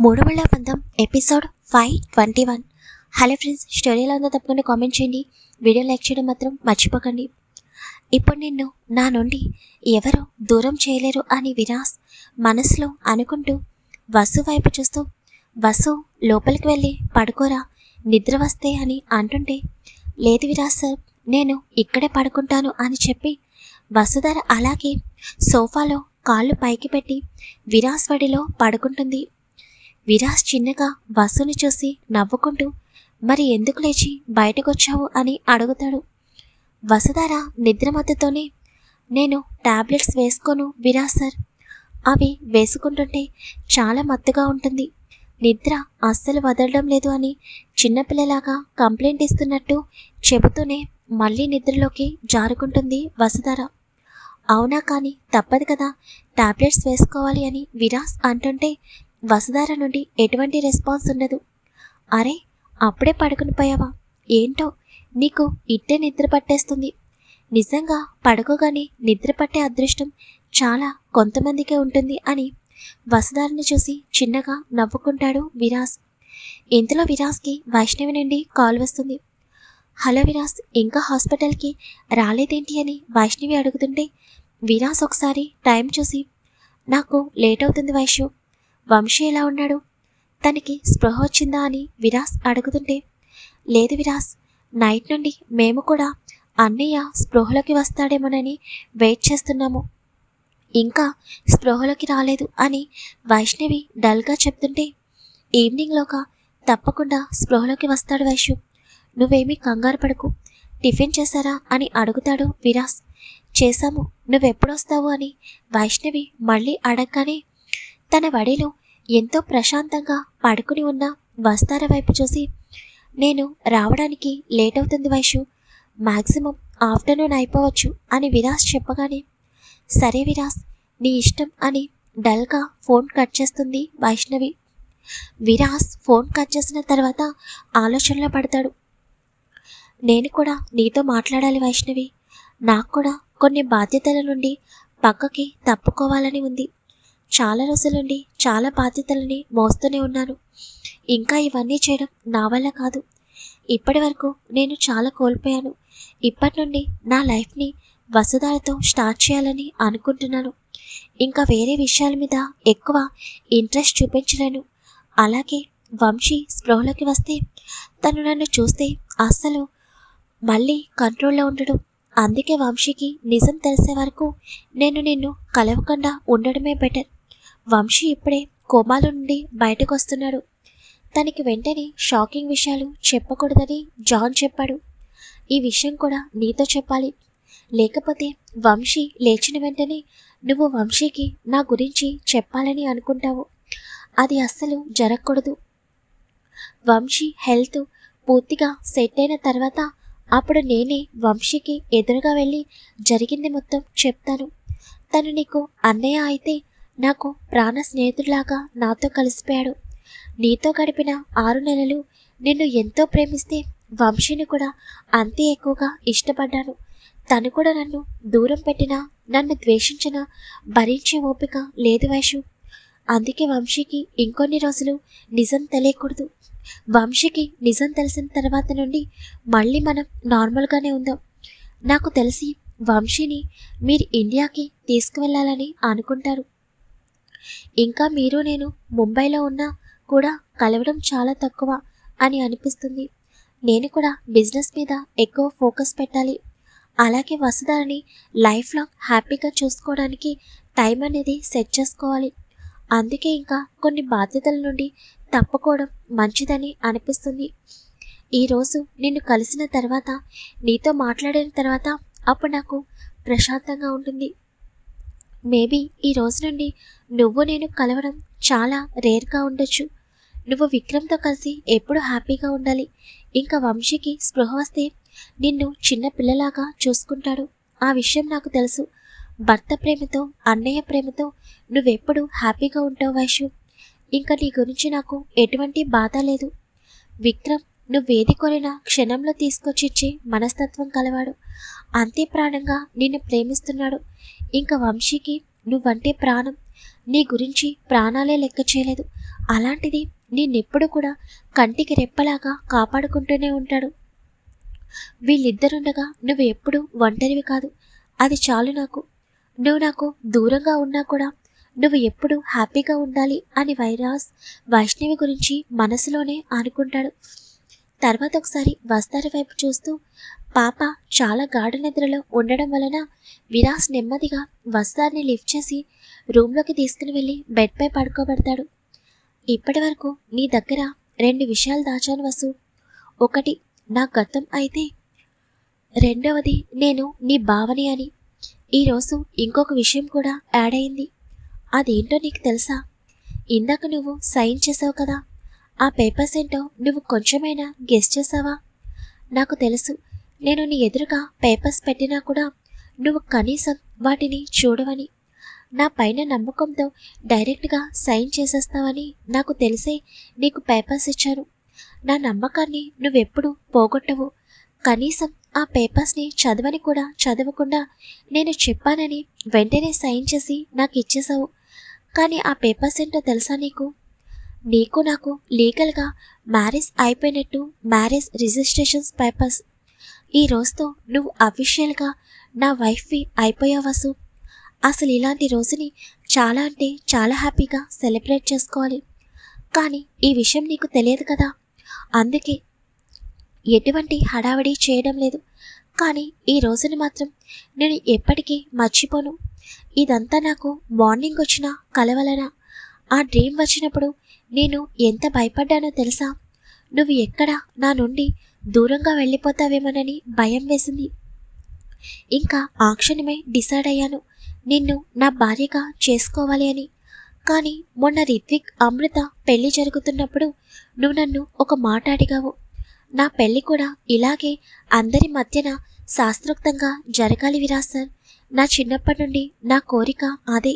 మూడవళ్ళ బంధం episode 521. Hello friends, స్టోరీలో ఉందో తప్పకుండా కామెంట్ చేయండి. వీడియో లైక్ చేయడం మాత్రం మర్చిపోకండి. ఇప్పుడు నిన్ను నా నుండి ఎవరు దూరం చేయలేరు అని విరాస్ మనసులో అనుకుంటూ వసు వైపు చూస్తూ, వసు లోపలికి వెళ్ళి పడుకోరా, నిద్ర వస్తే అని అంటుంటే, లేదు విరాస్ సార్, నేను ఇక్కడే పడుకుంటాను అని చెప్పి వసుధర అలాగే సోఫాలో కాళ్ళు పైకి పెట్టి విరాస్ వడిలో పడుకుంటుంది. విరాస్ చిన్నగా వసుని చూసి నవ్వుకుంటూ, మరి ఎందుకు లేచి బయటకొచ్చావు అని అడుగుతాడు. వసుధార నిద్రమత్తుతోనే, నేను టాబ్లెట్స్ వేసుకోను విరాస్ సార్, అవి వేసుకుంటుంటే చాలా మత్తుగా ఉంటుంది, నిద్ర అస్సలు వదలడం లేదు అని చిన్నపిల్లలాగా కంప్లైంట్ ఇస్తున్నట్టు చెబుతూనే మళ్ళీ నిద్రలోకి జారుకుంటుంది వసుధార. అవునా, కానీ తప్పదు కదా, టాబ్లెట్స్ వేసుకోవాలి అని విరాస్ అంటుంటే వసుధార నుండి ఎటువంటి రెస్పాన్స్ ఉండదు. అరే, అప్పుడే పడుకుని పోయావా, ఏంటో నీకు ఇట్టే నిద్ర పట్టేస్తుంది, నిజంగా పడుకోగానే నిద్ర పట్టే అదృష్టం చాలా కొంతమందికే ఉంటుంది అని వసుధారని చూసి చిన్నగా నవ్వుకుంటాడు విరాస్. ఇంతలో విరాస్కి వైష్ణవి నుండి కాల్ వస్తుంది. హలో విరాస్, ఇంకా హాస్పిటల్కి రాలేదేంటి అని వైష్ణవి అడుగుతుంటే విరాస్ ఒకసారి టైం చూసి, నాకు లేట్ అవుతుంది వైష్ణవ్, వంశీ ఎలా ఉన్నాడు, తనకి స్పృహ వచ్చిందా అని విరాస్ అడుగుతుంటే, లేదు విరాస్, నైట్ నుండి మేము కూడా అన్నయ్య స్పృహలోకి వస్తాడేమోనని వెయిట్ చేస్తున్నాము, ఇంకా స్పృహలోకి రాలేదు అని వైష్ణవి డల్గా చెప్తుంటే, ఈవినింగ్లోగా తప్పకుండా స్పృహలోకి వస్తాడు వైష్ణవ్, నువ్వేమీ కంగారు పడకు, టిఫిన్ చేశారా అని అడుగుతాడు విరాస్. చేశాము, నువ్వెప్పుడొస్తావు అని వైష్ణవి మళ్ళీ అడగగానే తన వడిలో ఎంతో ప్రశాంతంగా పడుకుని ఉన్న వస్తార వైపు చూసి, నేను రావడానికి లేట్ అవుతుంది వైషు, మ్యాక్సిమం ఆఫ్టర్నూన్ అయిపోవచ్చు అని విరాస్ చెప్పగానే, సరే విరాస్, నీ ఇష్టం అని డల్గా ఫోన్ కట్ చేస్తుంది వైష్ణవి. విరాస్ ఫోన్ కట్ చేసిన తర్వాత ఆలోచనలో పడతాడు. నేను కూడా నీతో మాట్లాడాలి వైష్ణవి, నాకు కూడా కొన్ని బాధ్యతల నుండి పక్కకి తప్పుకోవాలని ఉంది, చాలా రోజుల నుండి చాలా బాధ్యతలని మోస్తూనే ఉన్నాను, ఇంకా ఇవన్నీ చేయడం నా వల్ల కాదు, ఇప్పటి వరకు నేను చాలా కోల్పోయాను, ఇప్పటి నుండి నా లైఫ్ని వసుధారతో స్టార్ట్ చేయాలని అనుకుంటున్నాను, ఇంకా వేరే విషయాల మీద ఎక్కువ ఇంట్రెస్ట్ చూపించలేను, అలాగే వంశీ స్పృహలోకి వస్తే తను నన్ను చూస్తే అస్సలు మళ్ళీ కంట్రోల్లో ఉండడు, అందుకే వంశీకి నిజం తెలిసే వరకు నేను నిన్ను కలవకుండా ఉండడమే బెటర్, వంశీ ఇప్పుడే కోమాలో నుండి బయటకు వస్తున్నాడు, తనకి వెంటనే షాకింగ్ విషయాలు చెప్పకూడదని జాన్ చెప్పాడు, ఈ విషయం కూడా నీతో చెప్పాలి, లేకపోతే వంశీ లేచిన వెంటనే నువ్వు వంశీకి నా గురించి చెప్పాలని అనుకుంటావు, అది అస్సలు జరగకూడదు, వంశీ హెల్త్ పూర్తిగా సెట్ అయిన తర్వాత అప్పుడు నేనే వంశీకి ఎదురుగా వెళ్ళి జరిగింది మొత్తం చెప్తాను, తను నీకు అన్నయ్య అయితే నాకు ప్రాణ స్నేహితుడిలాగా నాతో కలిసిపోయాడు, నీతో గడిపిన 6 నెలలు నిన్ను ఎంతో ప్రేమిస్తే వంశీని కూడా అంతే ఎక్కువగా ఇష్టపడ్డాను, తను కూడా నన్ను దూరం పెట్టినా నన్ను ద్వేషించినా భరించే ఓపిక లేదు వైషు, అందుకే వంశీకి ఇంకొన్ని రోజులు నిజం తెలియకూడదు, వంశీకి నిజం తెలిసిన తర్వాత నుండి మళ్ళీ మనం నార్మల్గానే ఉందాం, నాకు తెలిసి వంశీని మీరు ఇండియాకి తీసుకువెళ్ళాలని అనుకుంటారు, ఇంకా మీరు నేను ముంబైలో ఉన్నా కూడా కలవడం చాలా తక్కువ అని అనిపిస్తుంది, నేను కూడా బిజినెస్ మీద ఎక్కువ ఫోకస్ పెట్టాలి, అలాగే వసుధారని లైఫ్ లాంగ్ హ్యాపీగా చూసుకోవడానికి టైం అనేది సెట్ చేసుకోవాలి, అందుకే ఇంకా కొన్ని బాధ్యతల నుండి తప్పుకోవడం మంచిదని అనిపిస్తుంది, ఈరోజు నిన్ను కలిసిన తర్వాత నీతో మాట్లాడిన తర్వాత అప్పుడు నాకు ప్రశాంతంగా ఉంటుంది, మేబీ ఈ రోజు నుండి నువ్వు నేను కలవడం చాలా రేర్గా ఉండొచ్చు, నువ్వు విక్రమ్తో కలిసి ఎప్పుడు హ్యాపీగా ఉండాలి, ఇంకా వంశీకి స్పృహ వస్తే నిన్ను చిన్న పిల్లలాగా చూసుకుంటాడు, ఆ విషయం నాకు తెలుసు, భర్త ప్రేమతో అన్నయ్య ప్రేమతో నువ్వెప్పుడు హ్యాపీగా ఉంటావు వైషు, ఇంకా నీ గురించి నాకు ఎటువంటి బాధ లేదు, విక్రమ్ నువ్వేది కోరినా క్షణంలో తీసుకొచ్చిచ్చే మనస్తత్వం కలవాడు, అంతే ప్రాణంగా నిన్ను ప్రేమిస్తున్నాడు, ఇంకా వంశీకి నువ్వంటే ప్రాణం, నీ గురించి ప్రాణాలే లెక్క చేయలేదు. అలాంటిది నిన్నెప్పుడు కూడా కంటికి రెప్పలాగా కాపాడుకుంటూనే ఉంటాడు. వీళ్ళిద్దరుండగా నువ్వు ఎప్పుడు ఒంటరివి కాదు. అది చాలు నాకు. నువ్వు నాకు దూరంగా ఉన్నా కూడా నువ్వు ఎప్పుడు హ్యాపీగా ఉండాలి అని వైష్ణవి గురించి మనసులోనే అనుకుంటాడు. తర్వాత ఒకసారి వస్తారి వైపు చూస్తూ పాప చాలా గాఢ నిద్రలో ఉండడం వలన విరాస్ నెమ్మదిగా వస్తారిని లిఫ్ట్ చేసి రూమ్లోకి తీసుకుని వెళ్ళి బెడ్పై పడుకోబెడతాడు. ఇప్పటి వరకు నీ దగ్గర 2 విషయాలు దాచాను వసు. ఒకటి నా గతం అయితే, రెండవది నేను నీ భావని అని. ఈరోజు ఇంకొక విషయం కూడా యాడ్ అయింది. అదేంటో నీకు తెలుసా? ఇందాక నువ్వు సైన్ చేసావు కదా, ఆ పేపర్స్ ఏంటో నువ్వు కొంచెమైనా గెస్ చేసావా? నాకు తెలుసు, నేను నీ ఎదురుగా పేపర్స్ పెట్టినా కూడా నువ్వు కనీసం వాటిని చూడవని. నా పైన నమ్మకంతో డైరెక్ట్గా సైన్ చేసేస్తావని నాకు తెలిసే నీకు పేపర్స్ ఇచ్చాను. నా నమ్మకాన్ని నువ్వెప్పుడు పోగొట్టవు. కనీసం ఆ పేపర్స్ని చదవని కూడా చదవకుండా నేను చెప్పానని వెంటనే సైన్ చేసి నాకు ఇచ్చేసావు. కానీ ఆ పేపర్స్ ఏంటో తెలుసా నీకు? నీకు నాకు లీగల్గా మ్యారేజ్ అయిపోయినట్టు మ్యారేజ్ రిజిస్ట్రేషన్స్ పేపర్స్. ఈ రోజుతో నువ్వు అఫీషియల్గా నా వైఫ్వి అయిపోయావు వసు. అసలు ఇలాంటి రోజుని చాలా అంటే చాలా హ్యాపీగా సెలబ్రేట్ చేసుకోవాలి. కానీ ఈ విషయం నీకు తెలియదు కదా, అందుకే ఎటువంటి హడావిడి చేయడం లేదు. కానీ ఈ రోజుని మాత్రం నేను ఎప్పటికీ మర్చిపోను. ఇదంతా నాకు మార్నింగ్ వచ్చిన కల వలన. ఆ డ్రీమ్ వచ్చినప్పుడు నేను ఎంత భయపడ్డానో తెలుసా? నువ్వు ఎక్కడ నా నుండి దూరంగా వెళ్ళిపోతావేమోనని భయం వేసింది. ఇంకా ఆ క్షణమే డిసైడ్ అయ్యాను నిన్ను నా భార్యగా చేసుకోవాలి అని. కానీ మొన్న రిత్విక్ అమృత పెళ్లి జరుగుతున్నప్పుడు నువ్వు నన్ను ఒక మాట అడిగావు. నా పెళ్లి కూడా ఇలాగే అందరి మధ్యన శాస్త్రోక్తంగా జరగాలి విరాజ్ సార్. నా చిన్నప్పటి నుండి నా కోరిక అదే.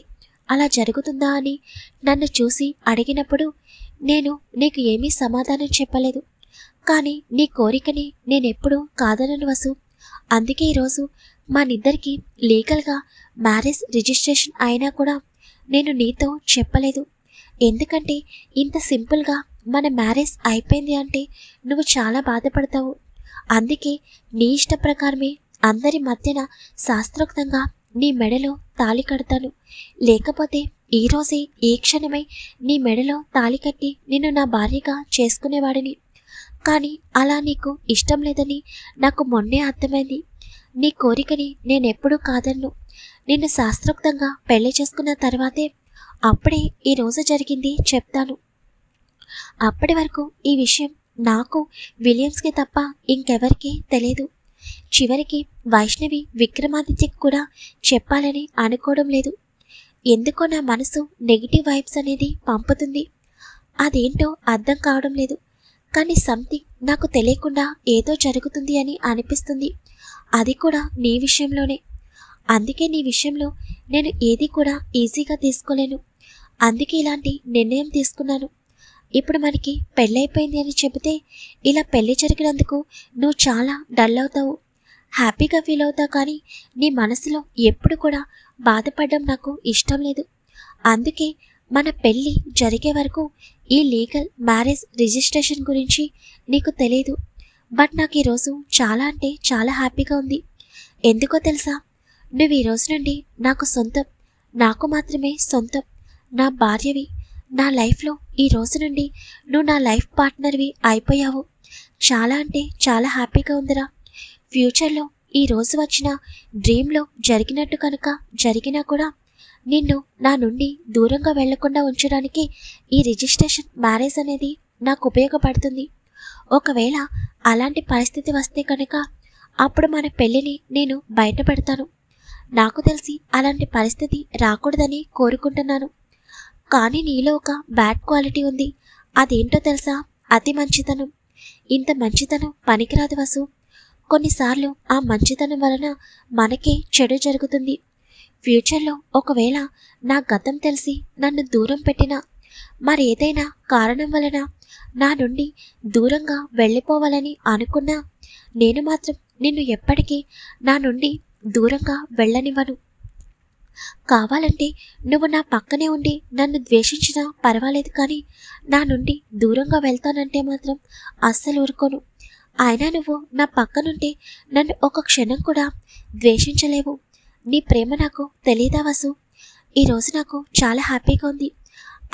అలా జరుగుతుందా అని నన్ను చూసి అడిగినప్పుడు నేను నీకు ఏమీ సమాధానం చెప్పలేదు. కానీ నీ కోరికని నేనెప్పుడూ కాదనను వసు. అందుకే ఈరోజు మనిద్దరికీ లీగల్గా మ్యారేజ్ రిజిస్ట్రేషన్ అయినా కూడా నేను నీతో చెప్పలేదు. ఎందుకంటే ఇంత సింపుల్గా మన మ్యారేజ్ అయిపోయింది అంటే నువ్వు చాలా బాధపడతావు. అందుకే నీ ఇష్ట ప్రకారమే అందరి మధ్యన శాస్త్రోక్తంగా నీ మెడలో తాళి కడతాను. లేకపోతే ఈరోజే ఏ క్షణమై నీ మెడలో తాళి కట్టి నిన్ను నా భార్యగా చేసుకునేవాడిని. కానీ అలా నీకు ఇష్టం లేదని నాకు మొన్నే అర్థమైంది. నీ కోరికని నేనెప్పుడూ కాదన్ను. నిన్ను శాస్త్రోక్తంగా పెళ్లి చేసుకున్న తర్వాతే అప్పుడే ఈ రోజు జరిగింది చెప్తాను. అప్పటి వరకు ఈ విషయం నాకు విలియమ్స్కి తప్ప ఇంకెవరికీ తెలియదు. చివరికి వైష్ణవి విక్రమాదిత్యకి కూడా చెప్పాలని అనుకోవడం లేదు. ఎందుకో నా మనసు నెగిటివ్ వైబ్స్ అనేది పంపుతుంది. అదేంటో అర్థం కావడం లేదు. కానీ సంథింగ్ నాకు తెలియకుండా ఏదో జరుగుతుంది అని అనిపిస్తుంది. అది కూడా నీ విషయంలోనే. అందుకే నీ విషయంలో నేను ఏది కూడా ఈజీగా తీసుకోలేను. అందుకే ఇలాంటి నిర్ణయం తీసుకున్నాను. ఇప్పుడు మనకి పెళ్ళైపోయింది అని చెబితే ఇలా పెళ్లి జరిగినందుకు నువ్వు చాలా డల్ అవుతావు, హ్యాపీగా ఫీల్ అవుతావు. కానీ నీ మనసులో ఎప్పుడు కూడా బాధపడడం నాకు ఇష్టం లేదు. అందుకే మన పెళ్ళి జరిగే వరకు ఈ లీగల్ మ్యారేజ్ రిజిస్ట్రేషన్ గురించి నీకు తెలియదు. బట్ నాకు ఈరోజు చాలా అంటే చాలా హ్యాపీగా ఉంది. ఎందుకో తెలుసా? నువ్వు ఈ రోజు నుండి నాకు సొంతం, నాకు మాత్రమే సొంతం, నా భార్యవి. నా లైఫ్లో ఈ రోజు నుండి నువ్వు నా లైఫ్ పార్ట్నర్వి అయిపోయావు. చాలా అంటే చాలా హ్యాపీగా ఉందిరా. ఫ్యూచర్లో ఈ రోజు వచ్చిన డ్రీమ్లో జరిగినట్టు కనుక జరిగినా కూడా నిన్ను నా నుండి దూరంగా వెళ్లకుండా ఉంచడానికి ఈ రిజిస్ట్రేషన్ మ్యారేజ్ అనేది నాకు ఉపయోగపడుతుంది. ఒకవేళ అలాంటి పరిస్థితి వస్తే కనుక అప్పుడు మన పెళ్ళిని నేను బయటపెడతాను. నాకు తెలిసి అలాంటి పరిస్థితి రాకూడదని కోరుకుంటున్నాను. కానీ నీలో ఒక బ్యాడ్ క్వాలిటీ ఉంది. అదేంటో తెలుసా? అతి మంచితనం. ఇంత మంచితనం పనికిరాదు వసు. కొన్నిసార్లు ఆ మంచితనం వలన మనకే చెడు జరుగుతుంది. ఫ్యూచర్లో ఒకవేళ నా గతం తెలిసి నన్ను దూరం పెట్టినా, మరేదైనా కారణం వలన నా నుండి దూరంగా వెళ్ళిపోవాలని అనుకున్నా, నేను మాత్రం నిన్ను ఎప్పటికీ నా నుండి దూరంగా వెళ్ళనివ్వను. కావాలంటే నువ్వు నా పక్కనే ఉండి నన్ను ద్వేషించినా పర్వాలేదు, కానీ నా నుండి దూరంగా వెళ్తానంటే మాత్రం అస్సలు ఊరుకోను. అయినా నువ్వు నా పక్కనుంటే నన్ను ఒక క్షణం కూడా ద్వేషించలేవు. నీ ప్రేమ నాకు తెలీదా వసు? ఈరోజు నాకు చాలా హ్యాపీగా ఉంది.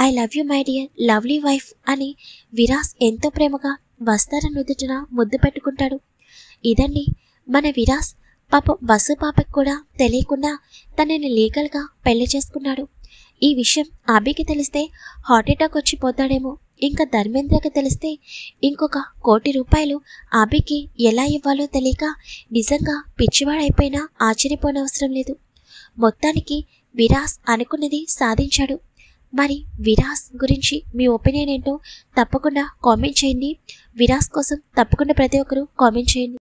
I love you my dear lovely wife అని విరాస్ ఎంతో ప్రేమగా వస్తార నుదుటిన ముద్దు పెట్టుకుంటాడు. ఇదండి మన విరాస్. పాపం వసు పాపకి కూడా తెలియకుండా తనని లీగల్గా పెళ్లి చేసుకున్నాడు. ఈ విషయం అభికి తెలిస్తే హార్ట్అటాక్ వచ్చి పోతాడేమో. ఇంకా ధర్మేంద్రకి తెలిస్తే ఇంకొక ₹1,00,00,000 అభికి ఎలా ఇవ్వాలో తెలియక నిజంగా పిచ్చివాడైపోయినా ఆశ్చర్యపోనవసరం లేదు. మొత్తానికి విరాస్ అనుకున్నది సాధించాడు. మరి విరాస్ గురించి మీ ఒపీనియన్ ఏంటో తప్పకుండా కామెంట్ చేయండి. విరాస్ కోసం తప్పకుండా ప్రతి ఒక్కరూ కామెంట్ చేయండి.